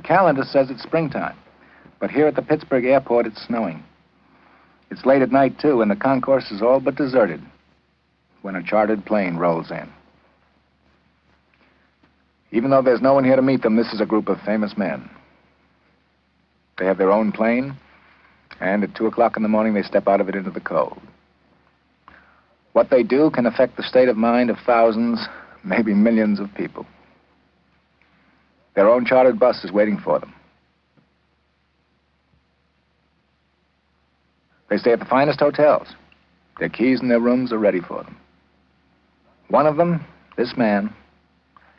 calendar says it's springtime, but here at the Pittsburgh airport, it's snowing. It's late at night, too, and the concourse is all but deserted when a chartered plane rolls in. Even though there's no one here to meet them, this is a group of famous men. They have their own plane, and at 2 o'clock in the morning, they step out of it into the cold. What they do can affect the state of mind of thousands, maybe millions of people. Their own chartered bus is waiting for them. They stay at the finest hotels. Their keys and their rooms are ready for them. One of them, this man,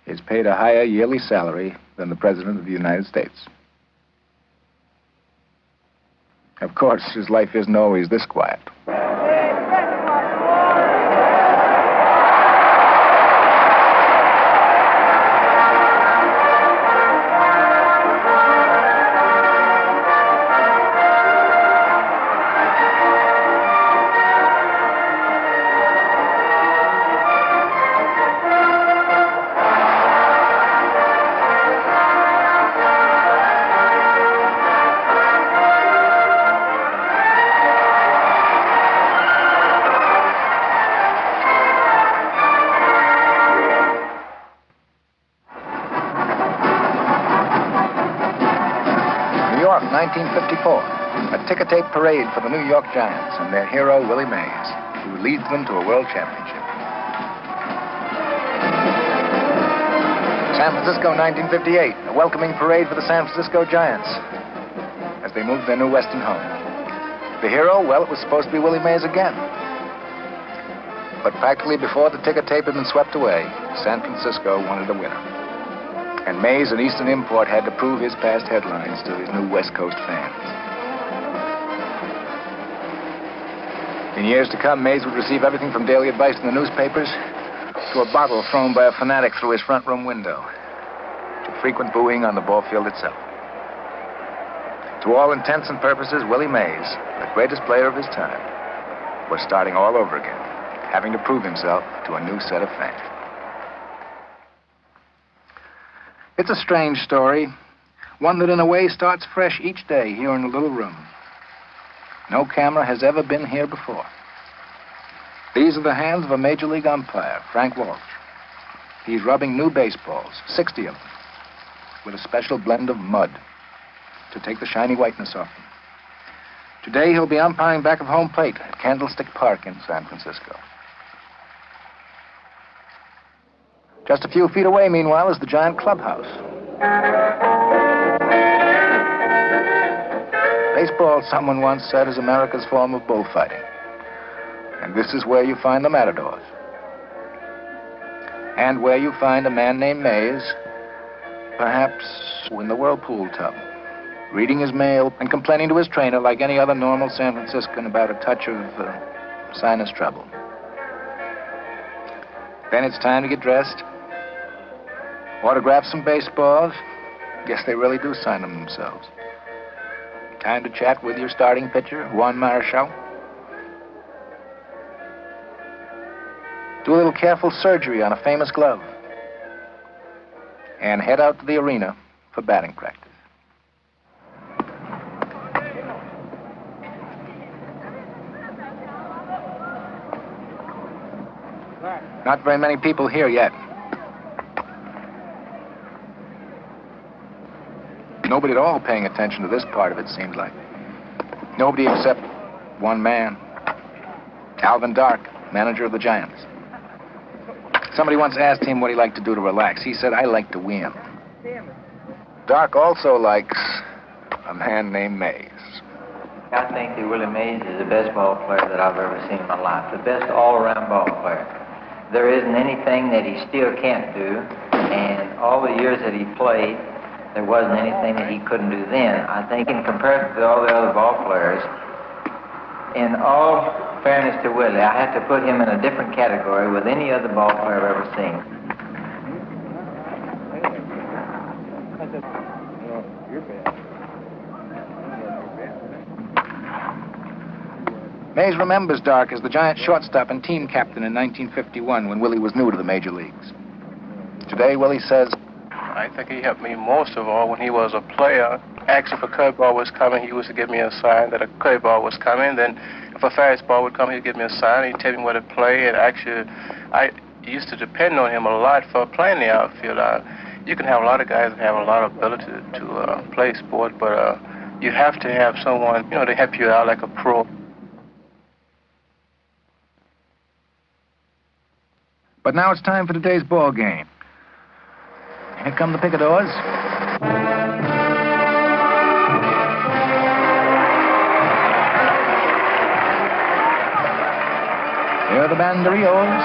is paid a higher yearly salary than the President of the United States. Of course, his life isn't always this quiet. New York, 1954. A ticker-tape parade for the New York Giants and their hero, Willie Mays, who leads them to a world championship. San Francisco, 1958. A welcoming parade for the San Francisco Giants as they move their new Western home. The hero, well, it was supposed to be Willie Mays again. But practically before the ticker tape had been swept away, San Francisco wanted a winner. And Mays, an Eastern import, had to prove his past headlines to his new West Coast fans. In years to come, Mays would receive everything from daily advice in the newspapers to a bottle thrown by a fanatic through his front room window to frequent booing on the ball field itself. To all intents and purposes, Willie Mays, the greatest player of his time, was starting all over again, having to prove himself to a new set of fans. It's a strange story, one that in a way starts fresh each day here in the little room. No camera has ever been here before. These are the hands of a major league umpire, Frank Walsh. He's rubbing new baseballs, 60 of them, with a special blend of mud to take the shiny whiteness off them. Today he'll be umpiring back of home plate at Candlestick Park in San Francisco. Just a few feet away, meanwhile, is the Giant clubhouse. Baseball, someone once said, is America's form of bullfighting. And this is where you find the matadors. And where you find a man named Mays, perhaps in the whirlpool tub, reading his mail and complaining to his trainer like any other normal San Franciscan about a touch of sinus trouble. Then it's time to get dressed, autograph some baseballs. Guess they really do sign them themselves. Time to chat with your starting pitcher, Juan Marichal. Do a little careful surgery on a famous glove. And head out to the arena for batting practice. Not very many people here yet. Nobody at all paying attention to this part of it, seems like. Nobody except one man, Alvin Dark, manager of the Giants. Somebody once asked him what he liked to do to relax. He said, "I like to win." Dark also likes a man named Mays. I think that Willie Mays is the best ball player that I've ever seen in my life, the best all-around ball player. There isn't anything that he still can't do, and all the years that he played, there wasn't anything that he couldn't do then. I think in comparison to all the other ball players, in all fairness to Willie, I have to put him in a different category with any other ball player I've ever seen. Mays remembers Dark as the Giant shortstop and team captain in 1951 when Willie was new to the major leagues. Today, Willie says, I think he helped me most of all when he was a player. Actually, if a curveball was coming, he used to give me a sign that a curveball was coming. Then if a fastball would come, he'd give me a sign. He'd tell me where to play. And actually, I used to depend on him a lot for playing the outfield. You can have a lot of guys that have a lot of ability to play sport, but you have to have someone, you know, to help you out like a pro. But now it's time for today's ball game. Here come the picadors. Here are the banderillos.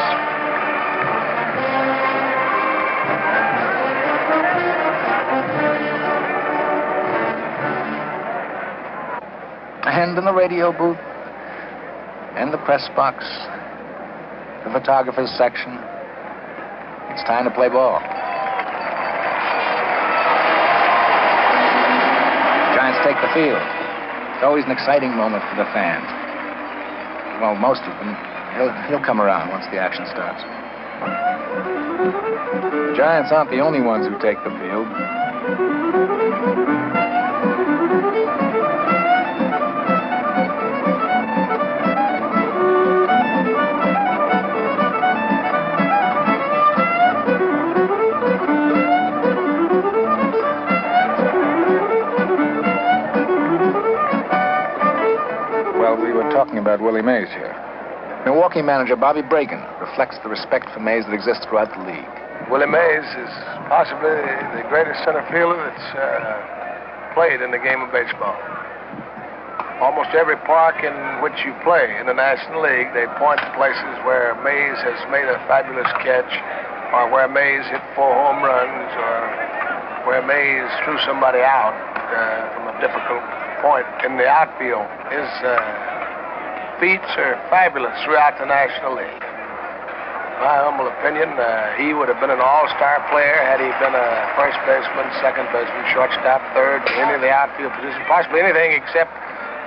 And in the radio booth, and the press box, the photographer's section, it's time to play ball. Giants take the field. It's always an exciting moment for the fans. Well, most of them. He'll come around once the action starts. The Giants aren't the only ones who take the field. Well, we were talking about Willie Mays here. Milwaukee manager Bobby Bragan reflects the respect for Mays that exists throughout the league. Willie Mays is possibly the greatest center fielder that's played in the game of baseball. Almost every park in which you play in the National League, they point to places where Mays has made a fabulous catch, or where Mays hit 4 home runs, or where Mays threw somebody out from a difficult point in the outfield. His feats are fabulous throughout the National League. My humble opinion, he would have been an all-star player had he been a first baseman, second baseman, shortstop, third, any of the outfield positions, possibly anything except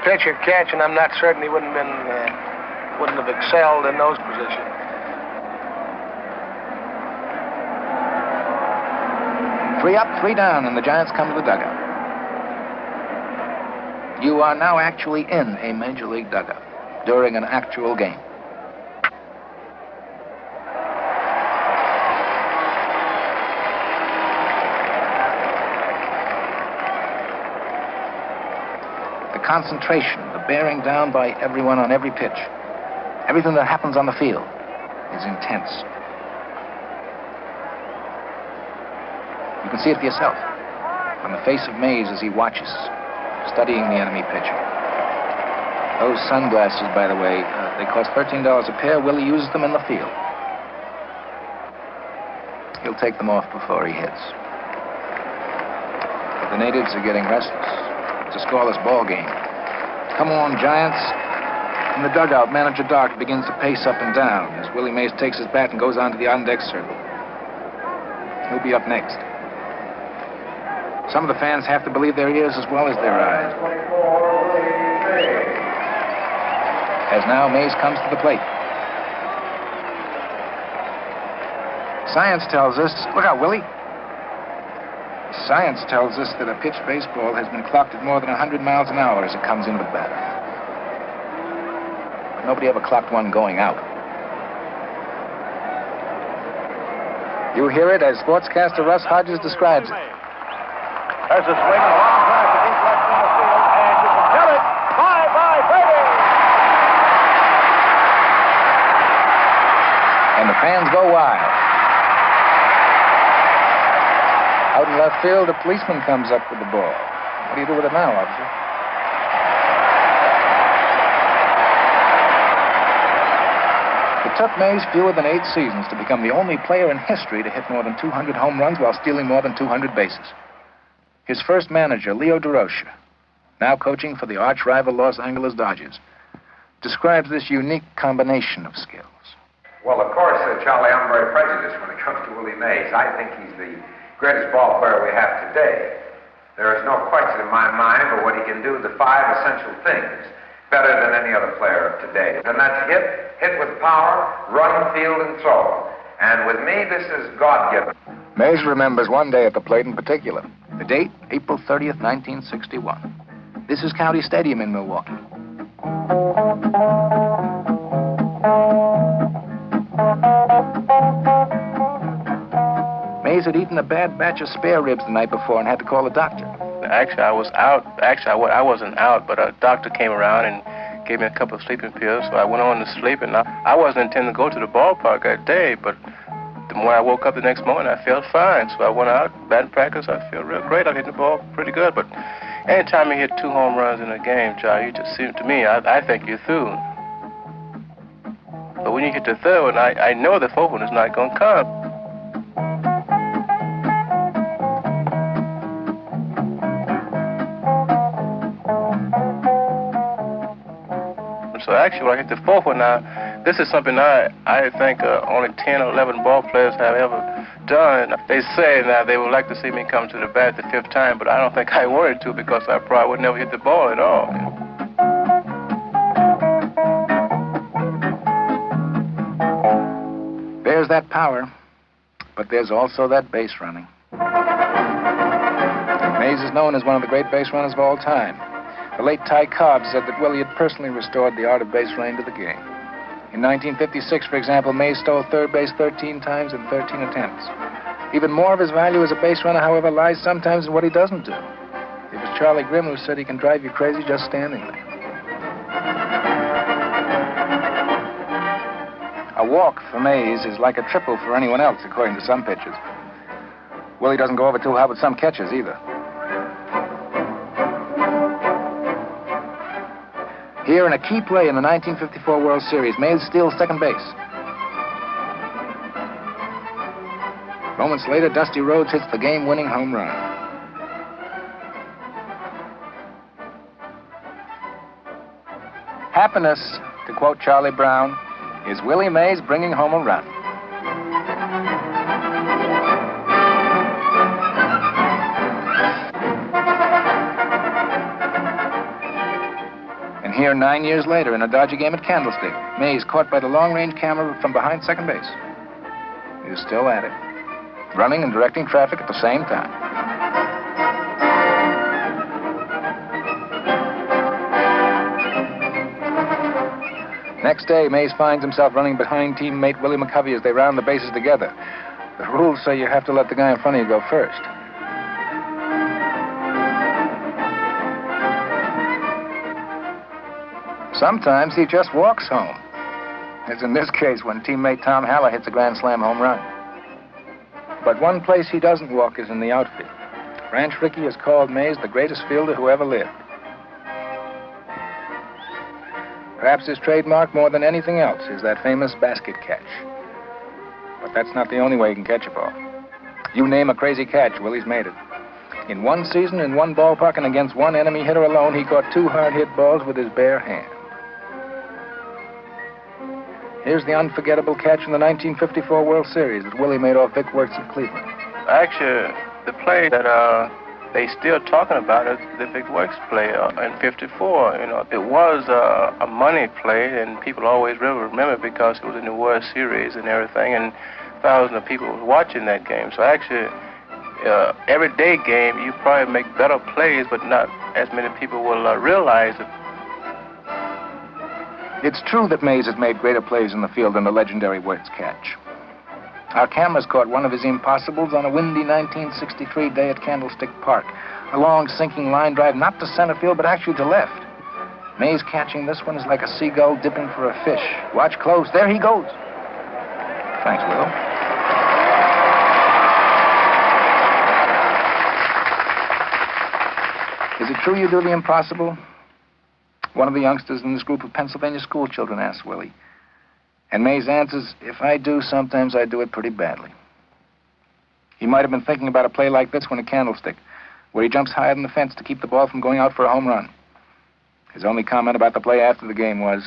pitcher, catch, and I'm not certain he wouldn't have excelled in those positions. Three up, three down, and the Giants come to the dugout. You are now actually in a Major League dugout during an actual game. The concentration, the bearing down by everyone on every pitch, everything that happens on the field is intense. You can see it for yourself on the face of Mays as he watches, studying the enemy pitcher. Those sunglasses, by the way, they cost $13 a pair. Willie uses them in the field. He'll take them off before he hits. But the natives are getting restless. It's a scoreless ball game. Come on, Giants. In the dugout, manager Dark begins to pace up and down as Willie Mays takes his bat and goes on to the on-deck circle. He'll be up next. Some of the fans have to believe their ears as well as their eyes. As now Mays comes to the plate. Science tells us, look out, Willie. Science tells us that a pitched baseball has been clocked at more than 100 miles an hour as it comes into the batter. But nobody ever clocked one going out. You hear it as sportscaster Russ Hodges describes it. There's a swing, a long drive to deep left center field, and you can tell it. Bye-bye, Brady! And the fans go wild. Out in left field, a policeman comes up with the ball. What do you do with it now, officer? It took Mays fewer than 8 seasons to become the only player in history to hit more than 200 home runs while stealing more than 200 bases. His first manager, Leo DeRocha, now coaching for the arch-rival Los Angeles Dodgers, describes this unique combination of skills. Well, of course, Charlie, I'm very prejudiced when it comes to Willie Mays. I think he's the greatest ball player we have today. There is no question in my mind but what he can do, the 5 essential things, better than any other player of today. And that's hit with power, run, field, and throw. And with me, this is God-given. Mays remembers one day at the plate in particular. The date, April 30th, 1961. This is County Stadium in Milwaukee. Mays had eaten a bad batch of spare ribs the night before and had to call a doctor. Actually, I was out. Actually, I wasn't out, but a doctor came around and gave me a couple of sleeping pills, so I went on to sleep, and I wasn't intending to go to the ballpark that day, but the morning I woke up the next morning, I felt fine, so I went out, batting practice, I feel real great. I hit the ball pretty good, but anytime you hit 2 home runs in a game, Charlie, you just seem to me, I think you're through. But when you hit the third one, I know the fourth one is not going to come. So actually, when I hit the fourth one now, this is something I think only 10 or 11 ball players have ever done. They say now they would like to see me come to the bat the 5th time, but I don't think I wanted to because I probably would never hit the ball at all. There's that power, but there's also that base running. Mays is known as one of the great base runners of all time. The late Ty Cobb said that Willie had personally restored the art of base running to the game. In 1956, for example, Mays stole third base 13 times in 13 attempts. Even more of his value as a base runner, however, lies sometimes in what he doesn't do. It was Charlie Grimm who said he can drive you crazy just standing there. A walk for Mays is like a triple for anyone else, according to some pitchers. Willie doesn't go over too hard with some catchers either. Here in a key play in the 1954 World Series, Mays steals second base. Moments later, Dusty Rhodes hits the game-winning home run. Happiness, to quote Charlie Brown, is Willie Mays bringing home a run. Here, 9 years later, in a Dodger game at Candlestick, Mays, caught by the long-range camera from behind second base, is still at it, running and directing traffic at the same time. Next day, Mays finds himself running behind teammate Willie McCovey as they round the bases together. The rules say you have to let the guy in front of you go first. Sometimes he just walks home, as in this case when teammate Tom Haller hits a grand slam home run. But one place he doesn't walk is in the outfield. Ranch Rickey has called Mays the greatest fielder who ever lived. Perhaps his trademark more than anything else is that famous basket catch. But that's not the only way he can catch a ball. You name a crazy catch, Willie's made it. In one season, in one ballpark, and against one enemy hitter alone, he caught 2 hard-hit balls with his bare hand. Here's the unforgettable catch in the 1954 World Series that Willie made off Vic Wertz of Cleveland. Actually, the play that they still talking about is the Vic Wertz play in '54. You know, it was a money play, and people always remember it because it was in the World Series and everything, and thousands of people were watching that game. So actually, everyday game, you probably make better plays, but not as many people will realize it. It's true that Mays has made greater plays in the field than the legendary Wertz catch. Our cameras caught one of his impossibles on a windy 1963 day at Candlestick Park. A long sinking line drive, not to center field, but actually to left. Mays catching this one is like a seagull dipping for a fish. Watch close. There he goes. Thanks, Will. Is it true you do the impossible? One of the youngsters in this group of Pennsylvania school children asked Willie. And Mays answers, if I do, sometimes I do it pretty badly. He might have been thinking about a play like this one at Candlestick, where he jumps higher than the fence to keep the ball from going out for a home run. His only comment about the play after the game was,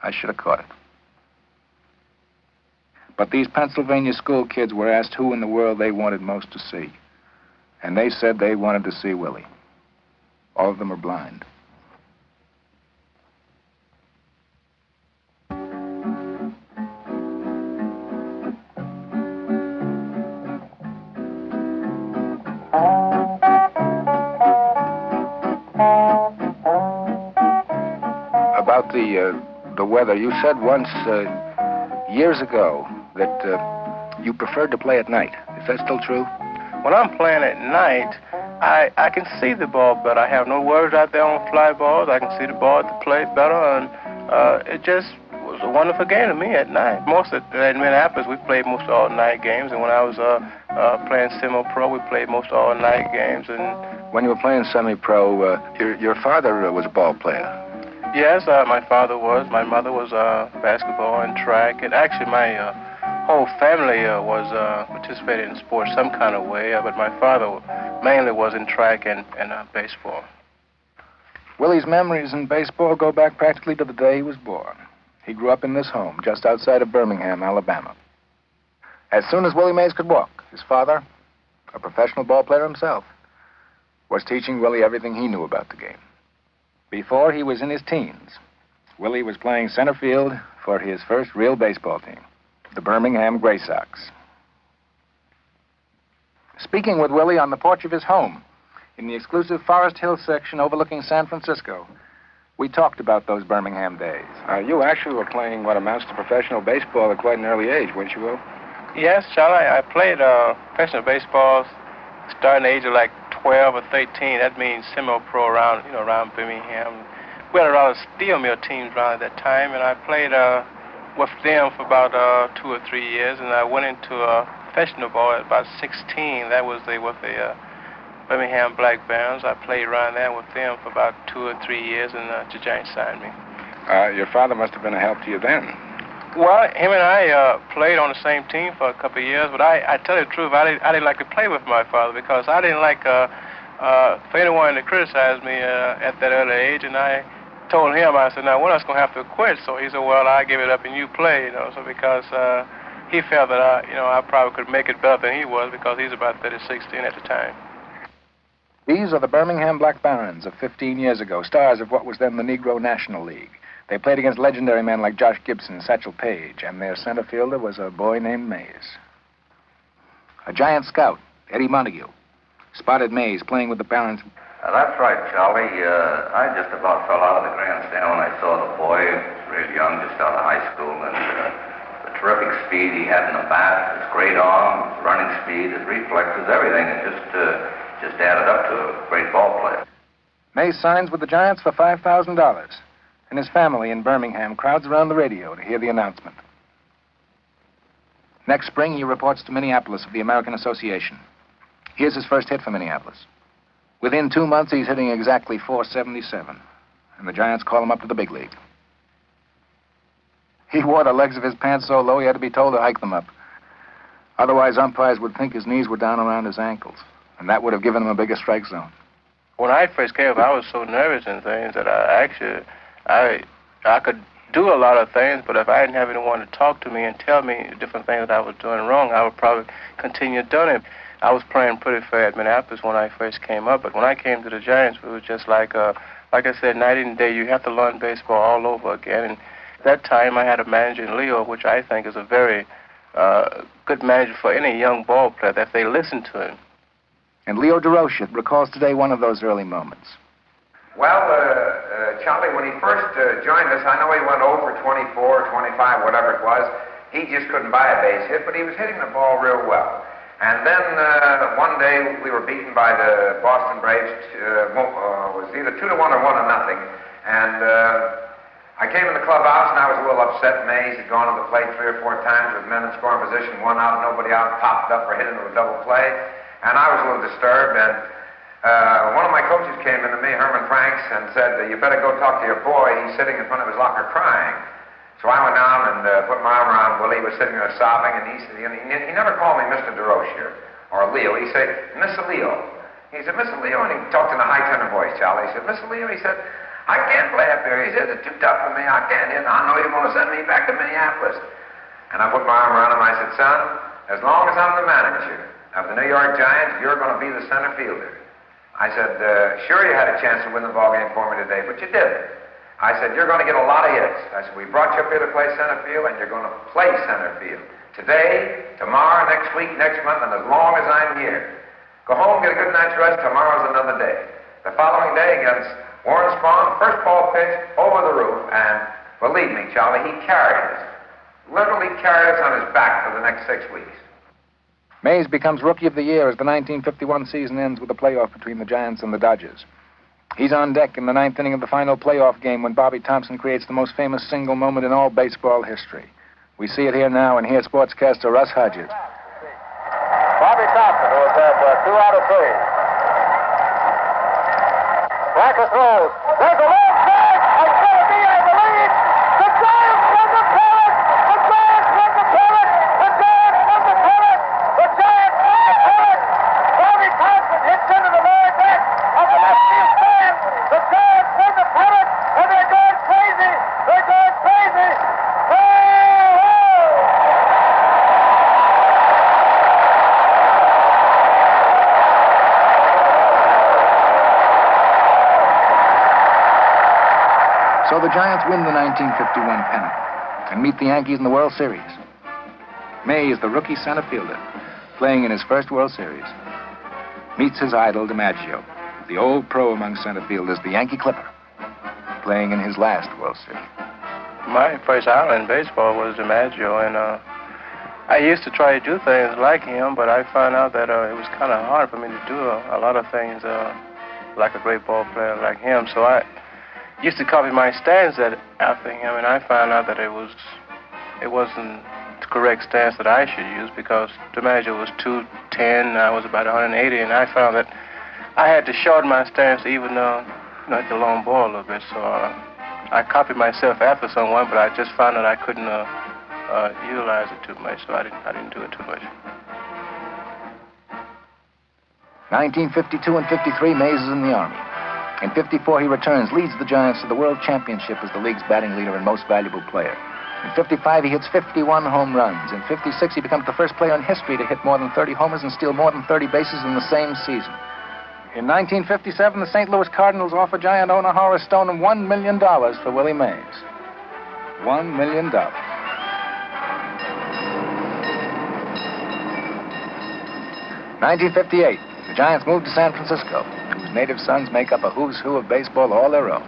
I should have caught it. But these Pennsylvania school kids were asked who in the world they wanted most to see. And they said they wanted to see Willie. All of them are blind. about the weather, you said once years ago that you preferred to play at night. Is that still true? When I'm playing at night, I can see the ball better. I have no worries out there on fly balls. I can see the ball to play better, and it just was a wonderful game to me at night. Most of in Minneapolis, we played most all-night games, and when I was playing semi-pro, we played most all-night games. And when you were playing semi-pro, your father was a ball player. Yes, my father was. My mother was basketball and track, and actually my whole family was participated in sports some kind of way, but my father mainly was in track and baseball. Willie's memories in baseball go back practically to the day he was born. He grew up in this home just outside of Birmingham, Alabama. As soon as Willie Mays could walk, his father, a professional ball player himself, was teaching Willie everything he knew about the game. Before he was in his teens, Willie was playing center field for his first real baseball team, the Birmingham Gray Sox. Speaking with Willie on the porch of his home, in the exclusive Forest Hill section overlooking San Francisco, we talked about those Birmingham days. You actually were playing what amounts to professional baseball at quite an early age, weren't you, Will? Yes, Charlie. I played professional baseball starting at the age of like 12 or 13. That means semi-pro around Birmingham. We had a lot of steel mill teams around at that time, and I played with them for about 2 or 3 years, and I went into professional ball at about 16. That was with the Birmingham Black Barons. I played around there with them for about 2 or 3 years, and the Giants signed me. Your father must have been a help to you then. Well, him and I played on the same team for a couple of years, but I tell you the truth, I didn't like to play with my father because I didn't like for anyone to criticize me at that early age, and I told him, I said, now, one of us going to have to quit. So he said, well, I give it up and you play, so because he felt that I probably could make it better than he was because he's about 36 at the time. These are the Birmingham Black Barons of 15 years ago, stars of what was then the Negro National League. They played against legendary men like Josh Gibson, Satchel Paige, and their center fielder was a boy named Mays. A giant scout, Eddie Montague, spotted Mays playing with the Barons. That's right, Charlie. I just about fell out of the grandstand when I saw the boy. He was real young, just out of high school, and the terrific speed he had in the bat, his great arm, his running speed, his reflexes, everything. It just added up to a great ball player. Mays signs with the Giants for $5,000, and his family in Birmingham crowds around the radio to hear the announcement. Next spring, he reports to Minneapolis of the American Association. Here's his first hit for Minneapolis. Within 2 months, he's hitting exactly .477, and the Giants call him up to the big league. He wore the legs of his pants so low he had to be told to hike them up. Otherwise, umpires would think his knees were down around his ankles, and that would have given him a bigger strike zone. When I first came up, I was so nervous and things that I could do a lot of things, but if I didn't have anyone to talk to me and tell me different things that I was doing wrong, I would probably continue doing it. I was playing pretty fair at Minneapolis when I first came up, but when I came to the Giants, it was just like I said, night and day, you have to learn baseball all over again. And at that time, I had a manager in Leo, which I think is a very good manager for any young ball player, that if they listen to him. And Leo DeRocha recalls today one of those early moments. Well, Charlie, when he first joined us, I know he went over 24, 25, whatever it was. He just couldn't buy a base hit, but he was hitting the ball real well. And then one day we were beaten by the Boston Braves. It was either 2-1 or 1-0. And I came in the clubhouse and I was a little upset. Mays had gone to the plate 3 or 4 times with men in scoring position, 1 out, nobody out, popped up or hit into a double play. And I was a little disturbed. And one of my coaches came into me, Herman Franks, and said, you better go talk to your boy. He's sitting in front of his locker crying. So I went down and put my arm around Willie. He was sitting there sobbing, and he never called me Mr. DeRocha or Leo. He said, Mr. Leo. He said, Mr. Leo, and he talked in a high tenor voice, Charlie. He said, Mr. Leo, he said, I can't play up here. He said, it's too tough for me. I can't hit. I know you're going to send me back to Minneapolis. And I put my arm around him. I said, son, as long as I'm the manager of the New York Giants, you're going to be the center fielder. I said, sure, you had a chance to win the ballgame for me today, but you didn't. I said, you're going to get a lot of hits. I said, we brought you up here to play center field, and you're going to play center field. Today, tomorrow, next week, next month, and as long as I'm here. Go home, get a good night's rest. Tomorrow's another day. The following day against Warren Spahn, first ball pitch, over the roof, and believe me, Charlie, he carried us. Literally carried us on his back for the next 6 weeks. Mays becomes Rookie of the Year as the 1951 season ends with a playoff between the Giants and the Dodgers. He's on deck in the 9th inning of the final playoff game when Bobby Thompson creates the most famous single moment in all baseball history. We see it here now, and here's sportscaster Russ Hodges. Bobby Thompson, who has had 2 out of 3. Bracker throws. There's a long catch. It's going to be, I believe, the Giants win the pennant. The Giants win the pennant. The Giants win the pennant. The Giants win the pennant. Bobby Thompson hits into the lower deck of the left field stand. The Giants win the pennant, and they're going crazy. They're going crazy. So the Giants win the 1951 pennant and meet the Yankees in the World Series. Mays, the rookie center fielder, playing in his first World Series, meets his idol DiMaggio, the old pro among center fielders, the Yankee Clipper, playing in his last World Series. My first idol in baseball was DiMaggio, and I used to try to do things like him, but I found out that it was kind of hard for me to do a lot of things like a great ball player like him. So I used to copy my stance after him, and I found out that it wasn't the correct stance that I should use, because DiMaggio was 210, I was about 180, and I found that I had to shorten my stance to even hit the long ball a little bit. So I copied myself after someone, but I just found that I couldn't utilize it too much, so I didn't do it too much. 1952 and 53, Mays is in the Army. In 54, he returns, leads the Giants to the World Championship as the league's batting leader and most valuable player. In 55, he hits 51 home runs. In 56, he becomes the first player in history to hit more than 30 homers and steal more than 30 bases in the same season. In 1957, the St. Louis Cardinals offer Giant owner Horace Stone $1 million for Willie Mays. $1 million. 1958, the Giants move to San Francisco, whose native sons make up a who's who of baseball all their own.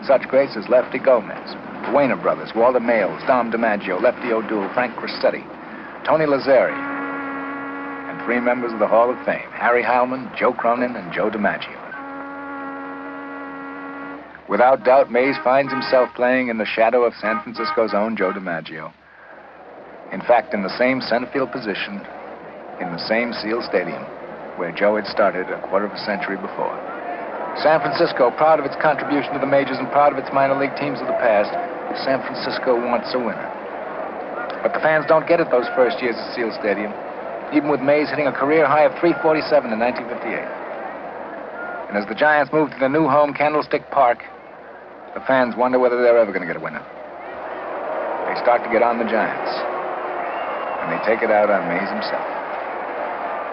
Such greats as Lefty Gomez, the Wainer brothers, Walter Mayles, Dom DiMaggio, Lefty O'Doul, Frank Crissetti, Tony Lazzeri, and 3 members of the Hall of Fame, Harry Heilman, Joe Cronin, and Joe DiMaggio. Without doubt, Mays finds himself playing in the shadow of San Francisco's own Joe DiMaggio. In fact, in the same center field position, in the same Seal Stadium, where Joe had started a quarter of a century before. San Francisco, proud of its contribution to the majors and proud of its minor league teams of the past, San Francisco wants a winner. But the fans don't get it those first years at Seal Stadium, even with Mays hitting a career high of .347 in 1958. And as the Giants move to their new home, Candlestick Park, the fans wonder whether they're ever going to get a winner. They start to get on the Giants, and they take it out on Mays himself.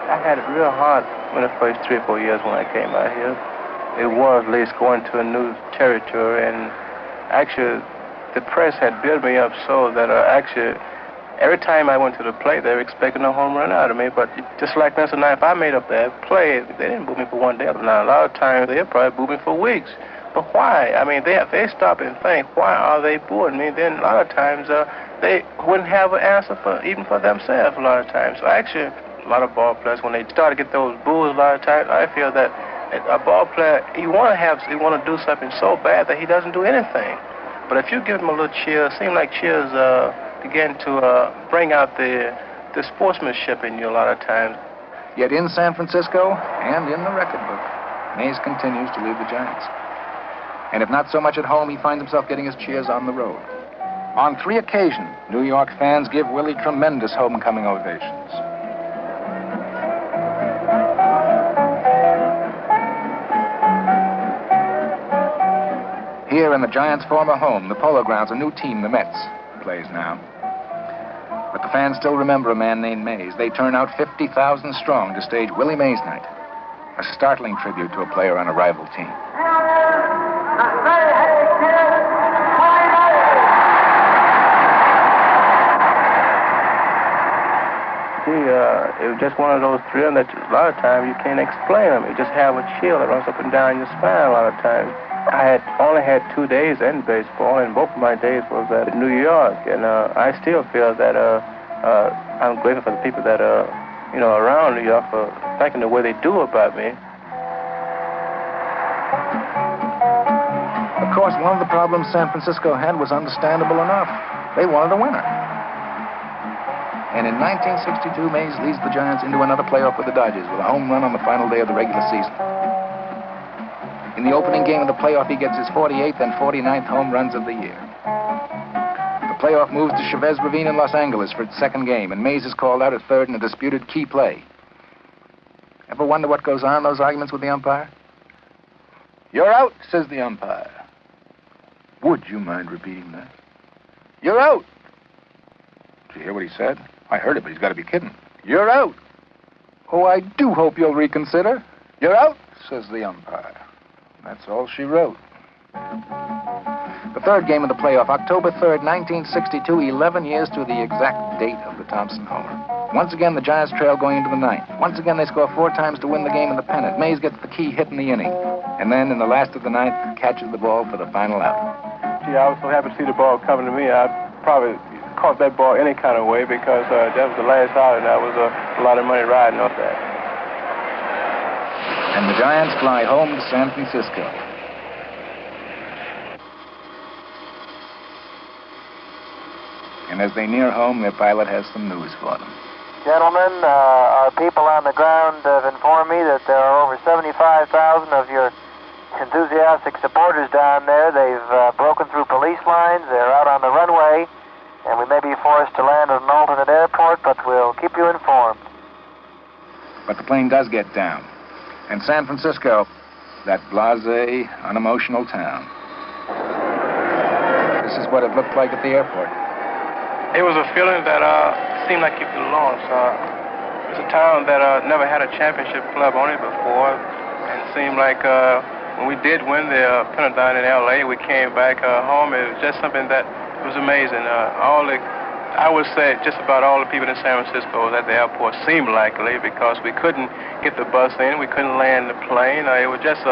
I had it real hard in the first 3 or 4 years when I came out here. It was at least going to a new territory, and actually the press had built me up so that actually every time I went to the plate, they were expecting a home run out of me. But just like this tonight, if I made up that play, they didn't boo me for one day. Now, a lot of times they'd probably boo me for weeks. But why? I mean, they stop and think, why are they booing me? Then a lot of times they wouldn't have an answer even for themselves a lot of times. So actually, a lot of ball players, when they start to get those boos a lot of times, I feel that a ball player, he want to do something so bad that he doesn't do anything. But if you give him a little cheer, it seems like cheers begin to bring out the sportsmanship in you a lot of times. Yet in San Francisco and in the record book, Mays continues to lead the Giants. And if not so much at home, he finds himself getting his cheers on the road. On 3 occasions, New York fans give Willie tremendous homecoming ovations. Here in the Giants' former home, the Polo Grounds, a new team, the Mets, plays now. But the fans still remember a man named Mays. They turn out 50,000 strong to stage Willie Mays Night, a startling tribute to a player on a rival team. it was just one of those thrills that a lot of times you can't explain them. You just have a chill that runs up and down your spine a lot of times. I had only had 2 days in baseball, and both of my days was at New York, and I still feel that I'm grateful for the people that around New York for thinking the way they do about me. Of course, one of the problems San Francisco had was understandable enough. They wanted a winner. And in 1962, Mays leads the Giants into another playoff with the Dodgers with a home run on the final day of the regular season. In the opening game of the playoff, he gets his 48th and 49th home runs of the year. The playoff moves to Chavez Ravine in Los Angeles for its second game, and Mays is called out at third in a disputed key play. Ever wonder what goes on in those arguments with the umpire? "You're out," says the umpire. Would you mind repeating that? "You're out." Did you hear what he said? I heard it, but he's got to be kidding. "You're out." "Oh, I do hope you'll reconsider." "You're out," says the umpire. That's all she wrote. The third game of the playoff, October 3rd, 1962, 11 years to the exact date of the Thompson homer. Once again, the Giants trail going into the ninth. Once again, they score 4 times to win the game in the pennant. Mays gets the key hit in the inning. And then, in the last of the ninth, catches the ball for the final out. Gee, I was so happy to see the ball coming to me. I probably caught that ball any kind of way because that was the last out, and that was a lot of money riding off that. And the Giants fly home to San Francisco. And as they near home, their pilot has some news for them. Gentlemen, our people on the ground have informed me that there are over 75,000 of your enthusiastic supporters down there. They've broken through police lines. They're out on the runway, and we may be forced to land at an alternate airport, but we'll keep you informed. But the plane does get down. And San Francisco, that blasé, unemotional town. This is what it looked like at the airport. It was a feeling that seemed like you belonged. It's a town that never had a championship club on it before, and it seemed like when we did win the pennant down in L.A., we came back home. It was just something that was amazing. I would say just about all the people in San Francisco at the airport seemed likely because we couldn't get the bus in, we couldn't land the plane. It was just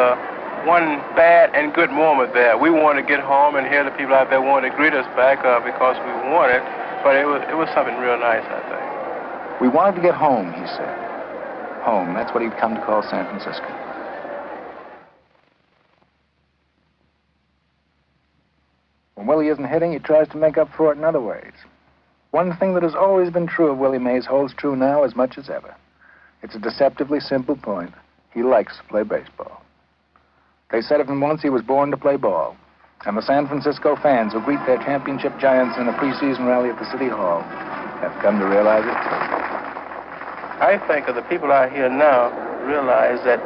one bad and good moment there. We wanted to get home, and here the people out there wanted to greet us back because we wanted. But it was something real nice, I think. We wanted to get home, he said. Home, that's what he'd come to call San Francisco. When Willie isn't hitting, he tries to make up for it in other ways. One thing that has always been true of Willie Mays holds true now as much as ever. It's a deceptively simple point. He likes to play baseball. They said of him once he was born to play ball. And the San Francisco fans who greet their championship Giants in a preseason rally at the City Hall have come to realize it too. I think of the people out here now realize that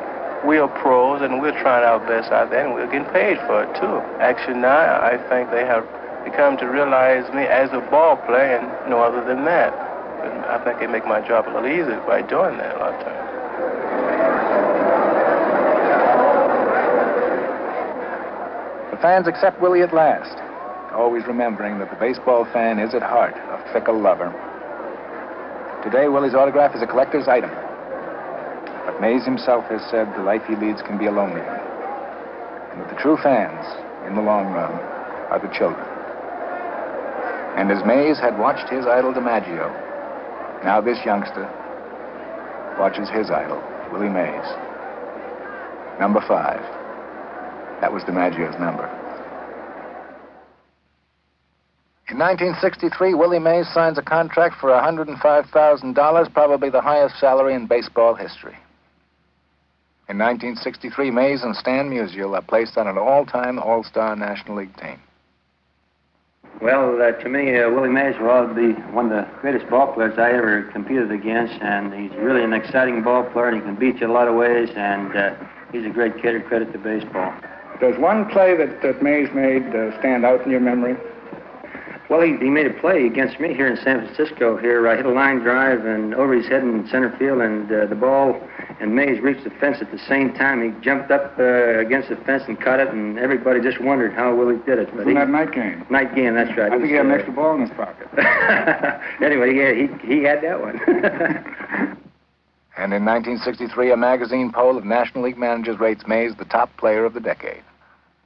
we are pros and we're trying our best out there and we're getting paid for it too. Actually now I think they have become to realize me as a ball player and no other than that. And I think they make my job a little easier by doing that a lot of times. The fans accept Willie at last, always remembering that the baseball fan is at heart a fickle lover. Today, Willie's autograph is a collector's item. But Mays himself has said the life he leads can be a lonely one. And that the true fans, in the long run, are the children. And as Mays had watched his idol DiMaggio, now this youngster watches his idol, Willie Mays. Number 5. That was DiMaggio's number. In 1963, Willie Mays signs a contract for $105,000, probably the highest salary in baseball history. In 1963, Mays and Stan Musial are placed on an all-time All-Star National League team. Well, to me, Willie Mays will always be one of the greatest ball players I ever competed against, and he's really an exciting ball player, and he can beat you a lot of ways, and he's a great kid, credit to baseball. Does one play that Mays made stand out in your memory? Well, he made a play against me here in San Francisco. Here, I hit a line drive and over his head in center field, and the ball and Mays reached the fence at the same time. He jumped up against the fence and caught it, and everybody just wondered how Willie did it. But in that night game. Night game, that's right. I think he had an extra ball in his pocket. Anyway, yeah, he had that one. And in 1963, a magazine poll of National League managers rates Mays the top player of the decade.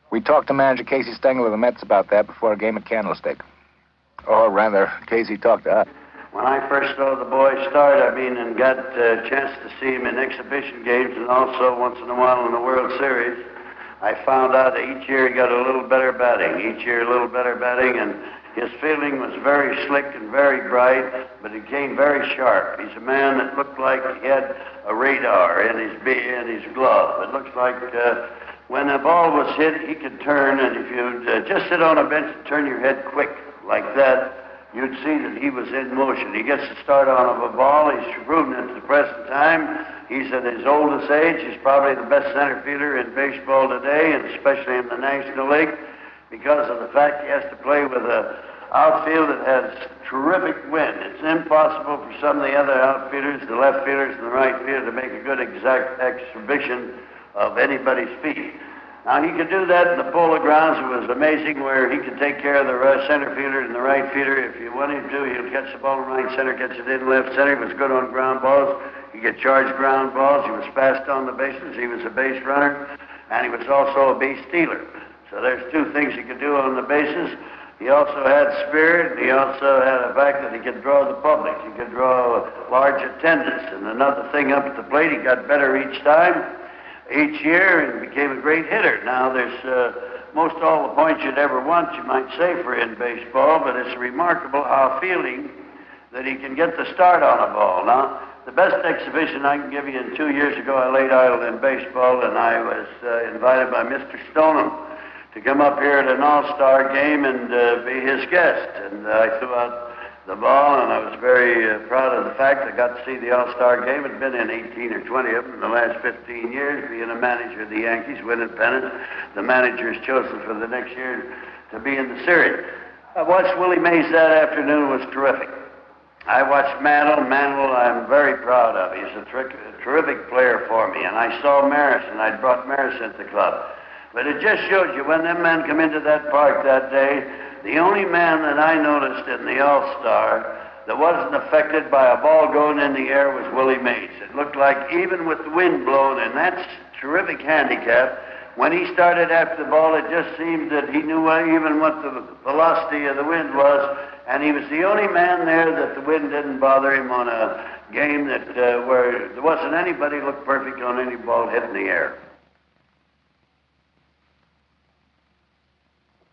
We talked to manager Casey Stengel of the Mets about that before a game at Candlestick. Or rather, Casey talked to us. When I first saw the boy start, and got a chance to see him in exhibition games and also once in a while in the World Series, I found out that each year he got a little better batting. Each year a little better batting, and his fielding was very slick and very bright, but he came very sharp. He's a man that looked like he had a radar in his glove. It looks like when a ball was hit, he could turn, and if you just sit on a bench and turn your head quick like that, you'd see that he was in motion. He gets the start on of a ball. He's proven it to the present time. He's at his oldest age. He's probably the best center fielder in baseball today, and especially in the National League, because of the fact he has to play with an outfield that has terrific wind. It's impossible for some of the other outfielders, the left fielders and the right fielder, to make a good exact exhibition of anybody's speed. Now, he could do that in the Polo Grounds. It was amazing where he could take care of the center fielder and the right fielder. If you wanted to, he'd catch the ball in right center, catch it in left center. He was good on ground balls. He could charge ground balls. He was fast on the bases. He was a base runner, and he was also a base stealer. So there's two things he could do on the bases. He also had spirit, and he also had the fact that he could draw the public. He could draw large attendance. And another thing up at the plate, he got better each time. Each year, and became a great hitter. Now, there's most all the points you'd ever want, you might say, for in baseball, but it's remarkable how fielding that he can get the start on a ball. Now, the best exhibition I can give you in 2 years ago, I laid idle in baseball, and I was invited by Mr. Stoneham to come up here at an all-star game and be his guest. And I threw out the ball, and I was very proud of the fact I got to see the All-Star game. I'd been in 18 or 20 of them in the last 15 years, being a manager of the Yankees, winning pennants. The manager is chosen for the next year to be in the series. I watched Willie Mays that afternoon. It was terrific. I watched Mantle. Mantle, I'm very proud of. He's a terrific player for me. And I saw Maris, and I'd brought Maris into the club. But it just shows you, when them men come into that park that day, the only man that I noticed in the All-Star that wasn't affected by a ball going in the air was Willie Mays. It looked like even with the wind blowing, and that's a terrific handicap, when he started after the ball, it just seemed that he knew even what the velocity of the wind was, and he was the only man there that the wind didn't bother him on a game that where there wasn't anybody looked perfect on any ball hit in the air.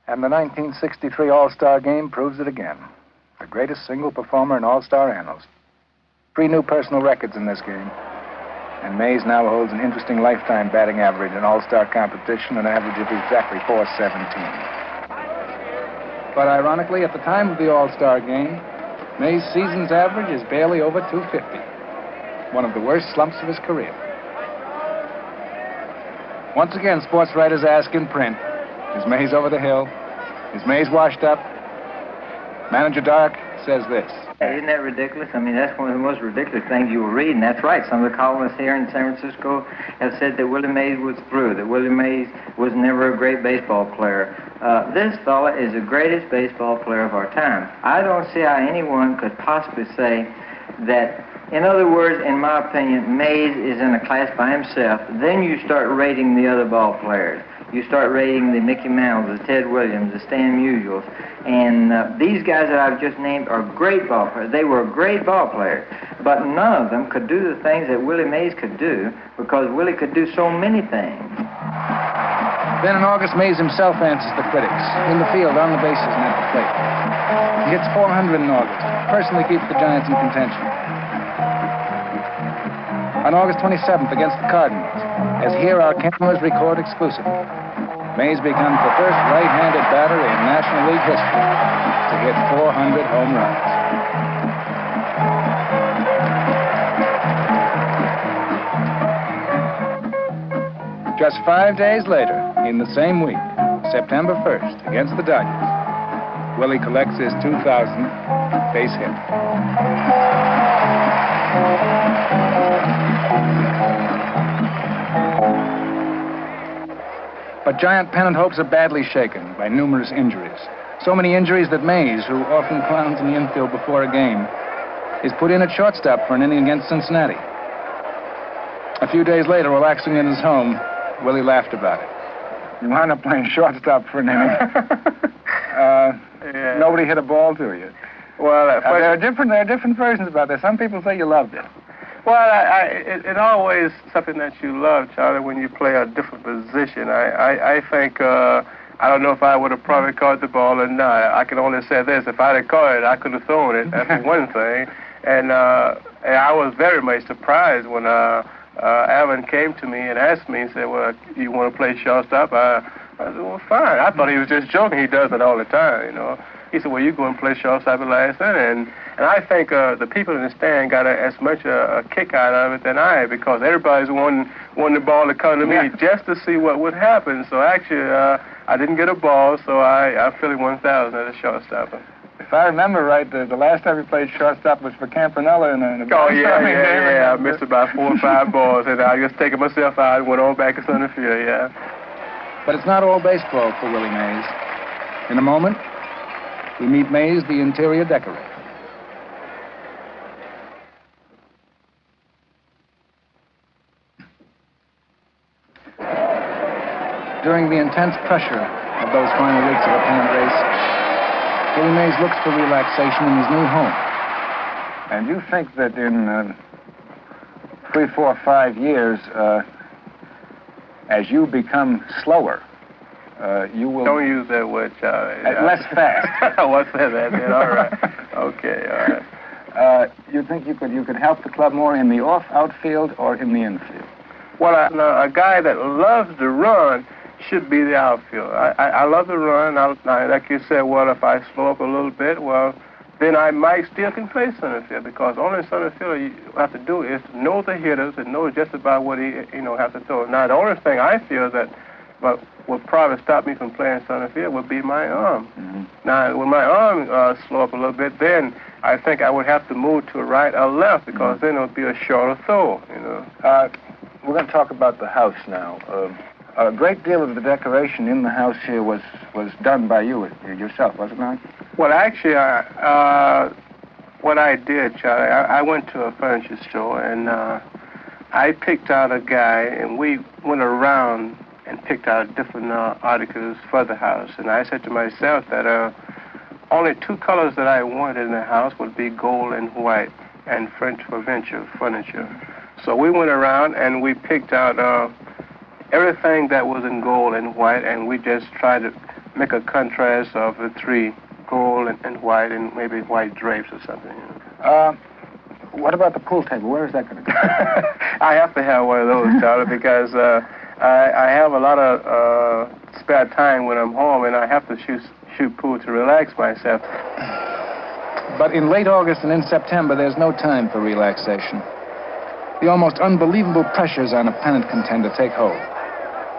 And the 1963 All-Star Game proves it again. The greatest single performer in All-Star annals. 3 new personal records in this game. And Mays now holds an interesting lifetime batting average in All-Star competition, an average of exactly .417. But ironically, at the time of the All-Star Game, Mays' season's average is barely over .250. One of the worst slumps of his career. Once again, sports writers ask in print, is Mays over the hill? Is Mays washed up? Manager Dark says this. Isn't that ridiculous? I mean, that's one of the most ridiculous things you will read, and that's right. Some of the columnists here in San Francisco have said that Willie Mays was through, that Willie Mays was never a great baseball player. This fella is the greatest baseball player of our time. I don't see how anyone could possibly say that. In other words, in my opinion, Mays is in a class by himself. Then you start rating the other ball players. You start rating the Mickey Mantles, the Ted Williams, the Stan Musials. And these guys that I've just named are great ball players. They were great ball players. But none of them could do the things that Willie Mays could do, because Willie could do so many things. Then in August, Mays himself answers the critics. In the field, on the bases, and at the plate. He hits .400 in August. Personally keeps the Giants in contention. On August 27th against the Cardinals, as here our cameras record exclusively, Mays becomes the first right-handed batter in National League history to hit 400 home runs. Just 5 days later, in the same week, September 1st, against the Dodgers, Willie collects his 2,000th base hit. But Giant pennant hopes are badly shaken by numerous injuries. So many injuries that Mays, who often clowns in the infield before a game, is put in at shortstop for an inning against Cincinnati. A few days later, relaxing in his home, Willie laughed about it. You wound up playing shortstop for an inning. Yeah. Nobody hit a ball to you. Well, there are different versions about this. Some people say you loved it. Well, it always something that you love, Charlie, when you play a different position. I think, I don't know if I would have probably caught the ball or not. I can only say this. If I'd have caught it, I could have thrown it. That's one thing. And I was very much surprised when Alvin came to me and asked me and said, well, you want to play shortstop? I said, well, fine. I thought he was just joking. He does it all the time, you know. He said, well, you go and play shortstop the last inning. And I think the people in the stand got as much a kick out of it than I, because everybody's wanting the ball to come to me just to see what would happen. So actually, I didn't get a ball, so I Philly 1,000 as a shortstop. If I remember right, the last time we played shortstop was for Campanella in a I missed about 4 or 5 balls, and I just taken myself out and went on back to center field, yeah. But it's not all baseball for Willie Mays. In a moment, we meet Mays, the interior decorator. During the intense pressure of those final weeks of a pennant race, Willie Mays looks for relaxation in his new home. And you think that in 3, 4, 5 years, as you become slower, you will... Don't use that word, Charlie. Less fast. What's that? All right. Okay, all right. You think you could help the club more in the outfield or in the infield? Well, a guy that loves to run should be the outfield. I love to run. Like you said, well, if I slow up a little bit, well, then I might still can play center field, because only center field you have to do is to know the hitters and know just about what he has to throw. Now, the only thing I feel that would probably stop me from playing center field would be my arm. Mm-hmm. Now, when my arm slow up a little bit, then I think I would have to move to right or left, because then it would be a shorter throw, you know. We're going to talk about the house now. A great deal of the decoration in the house here was done by you yourself, was it not? Well, actually, what I did, Charlie, I went to a furniture store, and I picked out a guy, and we went around and picked out different articles for the house. And I said to myself that only 2 colors that I wanted in the house would be gold and white, and French furniture. So we went around and we picked out everything that was in gold and white, and we just tried to make a contrast of the 3, gold and white, and maybe white drapes or something. You know. What about the pool table? Where is that going to go? I have to have one of those, Charlie, because I have a lot of spare time when I'm home, and I have to shoot pool to relax myself. But in late August and in September, there's no time for relaxation. The almost unbelievable pressures on a pennant contender take hold.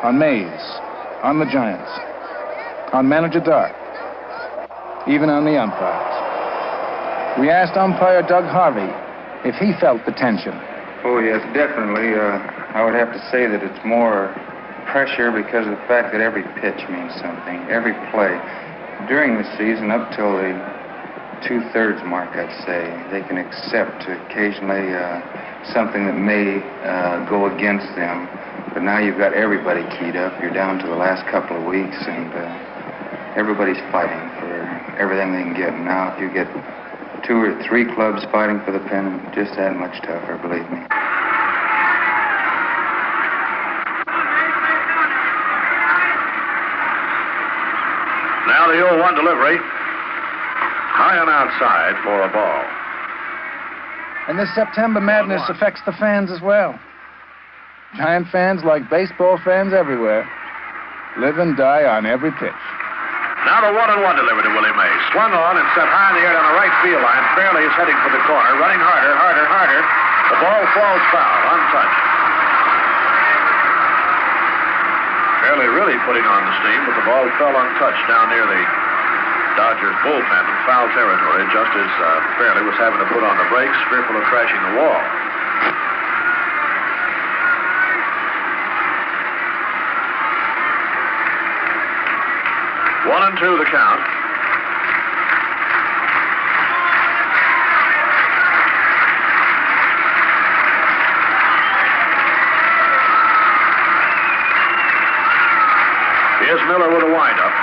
On Mays, on the Giants, on manager Dark, even on the umpires. We asked umpire Doug Harvey if he felt the tension. Oh, yes, definitely. I would have to say that it's more pressure because of the fact that every pitch means something, every play. During the season, up till the 2/3 mark, I'd say, they can accept occasionally something that may go against them. But now you've got everybody keyed up. You're down to the last couple of weeks, and everybody's fighting for everything they can get. And now if you get 2 or 3 clubs fighting for the pennant, just that much tougher, believe me. Now the 0-1 delivery. High and outside for a ball. And this September madness affects the fans as well. Giant fans, like baseball fans everywhere, live and die on every pitch. Now the 1-1 delivery to Willie Mays. Swung on and set high in the air down the right field line. Fairley is heading for the corner, running harder. The ball falls foul, untouched. Fairley really putting on the steam, but the ball fell untouched down near the Dodgers bullpen in foul territory just as Fairley was having to put on the brakes, fearful of crashing the wall. One and two the count. Here's Miller with a windup.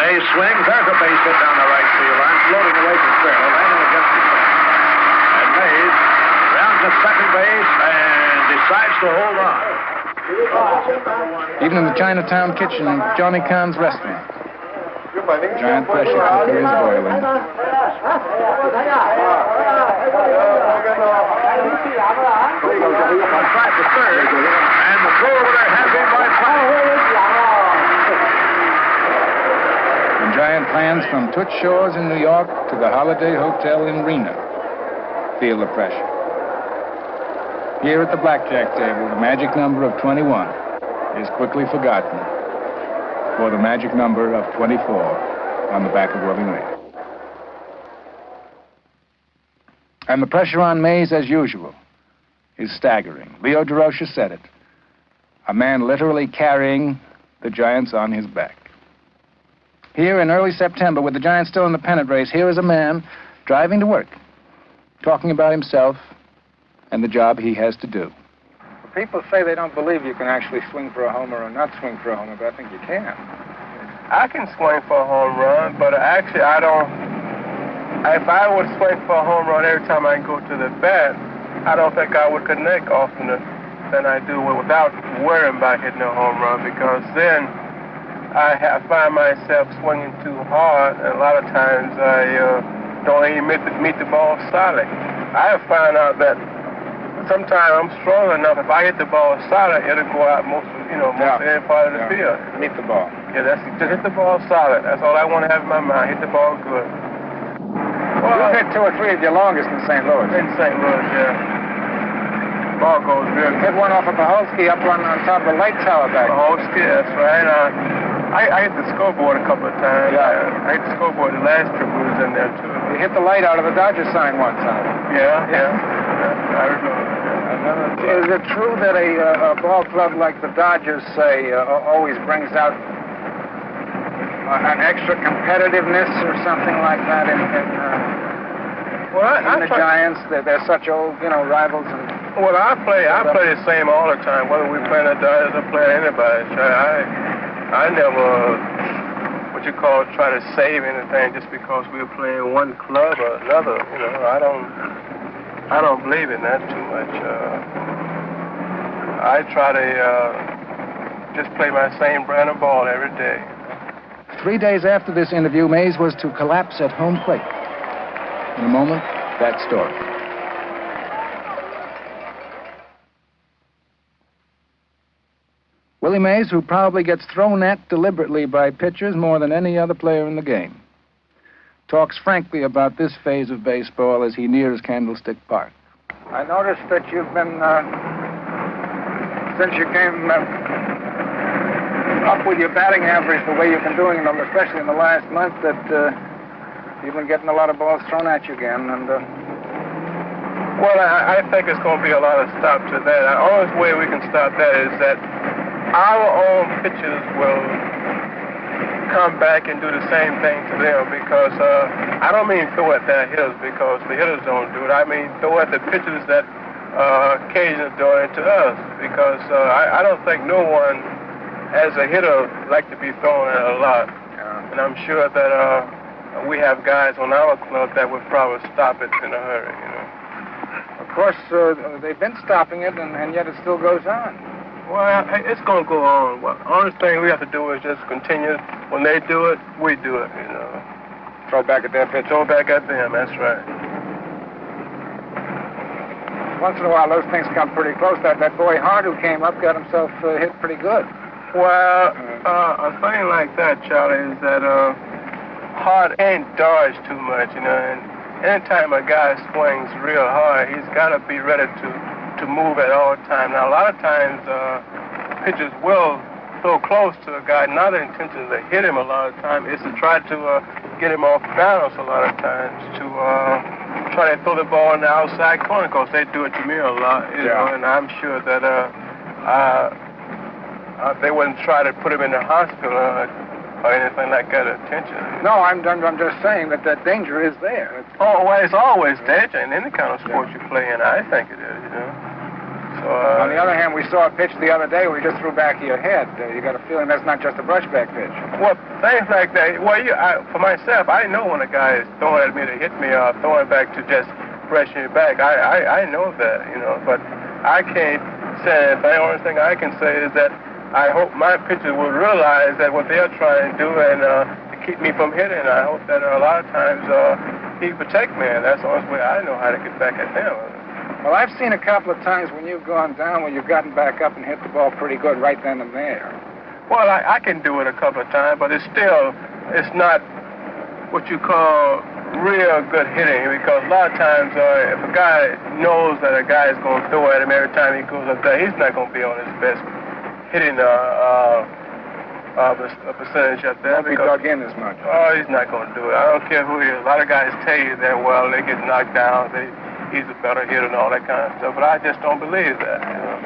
Mays swings. There's a base hit down the right field line, floating away from Fairley, landing against the wall. And Mays rounds to second base and decides to hold on. Even in the Chinatown kitchen of Johnny Kahn's restaurant, giant pressure cooker is boiling. On track to third, and the throw over there has been by And giant plans from Toots Shores in New York to the Holiday Hotel in Reno feel the pressure. Here at the blackjack table, the magic number of 21 is quickly forgotten for the magic number of 24 on the back of Willie Mays. And the pressure on Mays, as usual, is staggering. Leo DeRocha said it. A man literally carrying the Giants on his back. Here in early September, with the Giants still in the pennant race, here is a man driving to work, talking about himself and the job he has to do. People say they don't believe you can actually swing for a homer or not swing for a homer, but I think you can. I can swing for a home run, but actually I don't. If I would swing for a home run every time I go to the bat, I don't think I would connect oftener than I do without worrying about hitting a home run, because then I find myself swinging too hard, and a lot of times I don't even meet the ball solid. I have found out that sometimes I'm strong enough. If I hit the ball solid, it'll go out most of every part of the field. Meet the ball. Yeah, just hit the ball solid. That's all I want to have in my mind. Hit the ball good. Well, you've hit 2 or 3 of your longest in St. Louis. In St. Louis, yeah. Ball goes real good. Hit one off of Paholsky up on top of the light tower back. Paholsky, that's right. I hit the scoreboard a couple of times. Yeah. I hit the scoreboard the last trip we was in there, too. You hit the light out of the Dodger sign once, huh? Yeah. I remember. Is it true that a ball club like the Dodgers, say, always brings out an extra competitiveness or something like that in the Giants? They're such old, rivals. Well, I play the same all the time, whether we play the Dodgers or play anybody. I never, try to save anything just because we're playing one club or another. I don't believe in that too much. I try to just play my same brand of ball every day. 3 days after this interview, Mays was to collapse at home plate. In a moment, that story. Willie Mays, who probably gets thrown at deliberately by pitchers more than any other player in the game, talks frankly about this phase of baseball as he nears Candlestick Park. I noticed that you've been, since you came up with your batting average the way you've been doing, especially in the last month, that you've been getting a lot of balls thrown at you again. And well, I think it's going to be a lot of stop to that. The only way we can stop that is that our own pitchers will come back and do the same thing to them, because I don't mean throw at their hitters, because the hitters don't do it. I mean throw at the pitchers that occasionally do it to us, because I don't think no one as a hitter like to be thrown at a lot. And I'm sure that we have guys on our club that would probably stop it in a hurry. Of course, they've been stopping it, and yet it still goes on. Well, it's going to go on. Well, the only thing we have to do is just continue. When they do it, we do it, Throw back at their pitch. Throw back at them, that's right. Once in a while, those things come pretty close. That boy Hart who came up got himself hit pretty good. Well, a thing like that, Charlie, is that Hart ain't dodged too much, and anytime a guy swings real hard, he's got to be ready to move at all times. Now, a lot of times, pitchers will so close to a guy, not the intention to hit him a lot of times, it's to try to get him off balance a lot of times, to try to throw the ball in the outside corner, because they do it to me a lot, you know, and I'm sure that they wouldn't try to put him in the hospital or anything like that intentionally. No, I'm just saying that danger is there. Oh, well, it's always danger in any kind of sport you play in. I think it is, you know. So, on the other hand, we saw a pitch the other day where you just threw back of your head. You got a feeling that's not just a brushback pitch. Well, things like that. Well, for myself, I know when a guy is throwing at me to hit me or throwing back to just brush me back. I know that, you know, but I can't say anything. The only thing I can say is that I hope my pitchers will realize that what they're trying to do and to keep me from hitting. I hope that a lot of times he protect me, and that's the only way I know how to get back at them. Well, I've seen a couple of times when you've gone down where you've gotten back up and hit the ball pretty good right then and there. Well, I can do it a couple of times, but it's not what you call real good hitting, because a lot of times if a guy knows that a guy is going to throw at him every time he goes up there, he's not going to be on his best hitting a percentage up there. Won't be dug in as much. Oh, he's not going to do it. I don't care who he is. A lot of guys tell you that, well, they get knocked down, he's a better hitter and all that kind of stuff, but I just don't believe that, you know.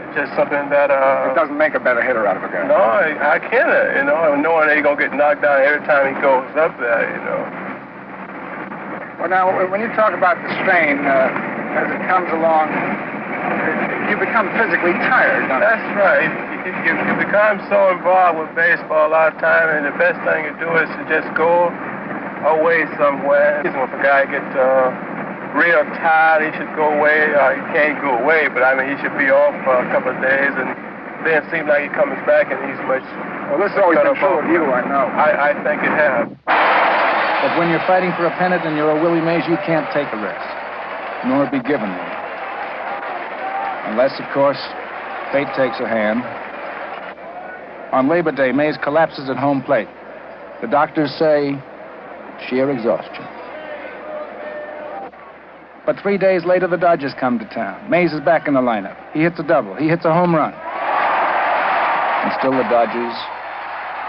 It's just something that... it doesn't make a better hitter out of a guy. No, I can't, you know, knowing that he's going to get knocked down every time he goes up there, you know. Well, now, when you talk about the strain, as it comes along, you become physically tired, don't you? That's right. You become so involved with baseball a lot of time, and the best thing to do is to just go away somewhere. If a guy gets real tired, he should go away. He can't go away, but I mean, he should be off for a couple of days, and then it seems like he comes back and he's much... Well, this has always been true of you, I know. I think it has. But when you're fighting for a pennant and you're a Willie Mays, you can't take a rest, nor be given one. Unless, of course, fate takes a hand. On Labor Day, Mays collapses at home plate. The doctors say sheer exhaustion. But 3 days later, the Dodgers come to town. Mays is back in the lineup. He hits a double. He hits a home run. And still the Dodgers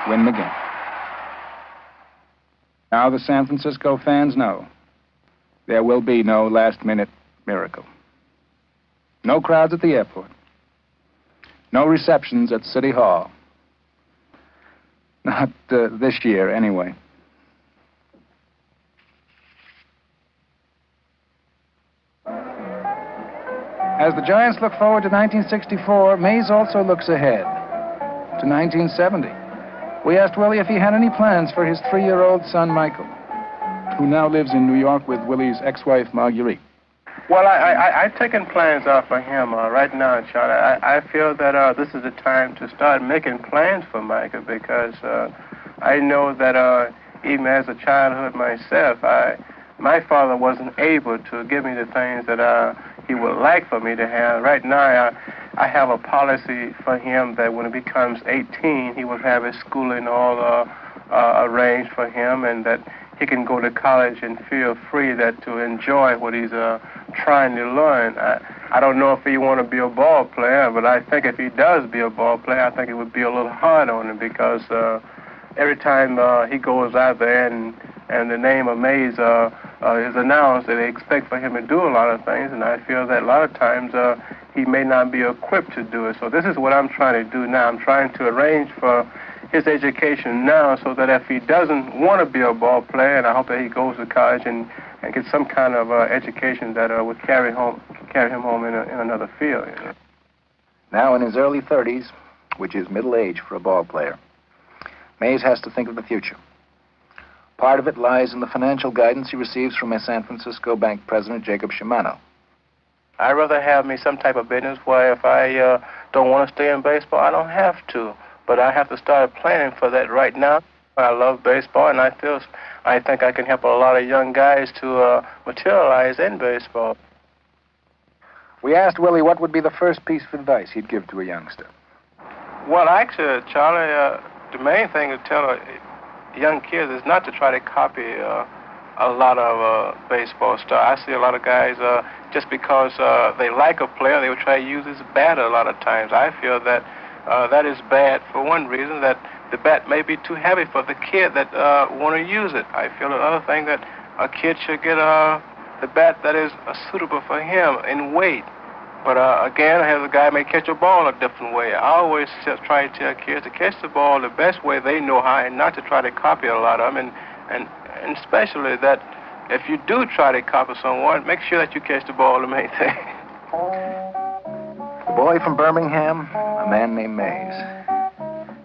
win the game. Now the San Francisco fans know there will be no last-minute miracle. No crowds at the airport. No receptions at City Hall. Not this year, anyway. As the Giants look forward to 1964, Mays also looks ahead to 1970. We asked Willie if he had any plans for his 3-year-old son, Michael, who now lives in New York with Willie's ex-wife, Marguerite. Well, I've taken plans out for him right now, Charlie. I feel that this is the time to start making plans for Michael, because I know that even as a childhood myself, my father wasn't able to give me the things that he would like for me to have. Right now, I have a policy for him that when he becomes 18, he will have his schooling all arranged for him, and that he can go to college and feel free to enjoy what he's trying to learn. I don't know if he want to be a ball player, but I think if he does be a ball player, I think it would be a little hard on him, because every time he goes out there and the name of Mays is announced, they expect for him to do a lot of things, and I feel that a lot of times he may not be equipped to do it. So this is what I'm trying to do now. I'm trying to arrange for his education now, so that if he doesn't want to be a ball player, and I hope that he goes to college and gets some kind of education that would carry him home in another field. You know? Now in his early 30s, which is middle age for a ball player, Mays has to think of the future. Part of it lies in the financial guidance he receives from a San Francisco bank president, Jacob Shimano. I'd rather have me some type of business where if I don't want to stay in baseball, I don't have to. But I have to start planning for that right now. I love baseball, and I think I can help a lot of young guys to materialize in baseball. We asked Willie what would be the first piece of advice he'd give to a youngster. Well, actually, Charlie, the main thing to tell young kids is not to try to copy a lot of baseball stars. I see a lot of guys, just because they like a player, they will try to use his bat a lot of times. I feel that That is bad for one reason, that the bat may be too heavy for the kid that want to use it. I feel another thing that a kid should get the bat that is suitable for him in weight. But again, the guy may catch a ball a different way. I always try to tell kids to catch the ball the best way they know how, and not to try to copy a lot of them. And especially that if you do try to copy someone, make sure that you catch the ball the main thing. A boy from Birmingham, a man named Mays.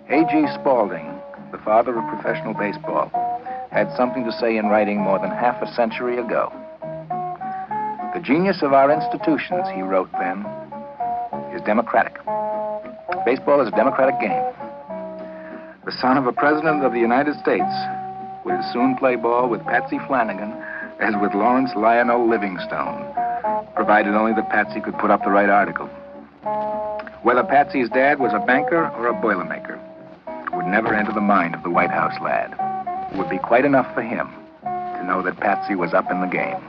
A.G. Spaulding, the father of professional baseball, had something to say in writing more than half a century ago. The genius of our institutions, he wrote then, is democratic. Baseball is a democratic game. The son of a president of the United States would as soon play ball with Patsy Flanagan as with Lawrence Lionel Livingstone, provided only that Patsy could put up the right article. Whether Patsy's dad was a banker or a Boilermaker would never enter the mind of the White House lad. It would be quite enough for him to know that Patsy was up in the game.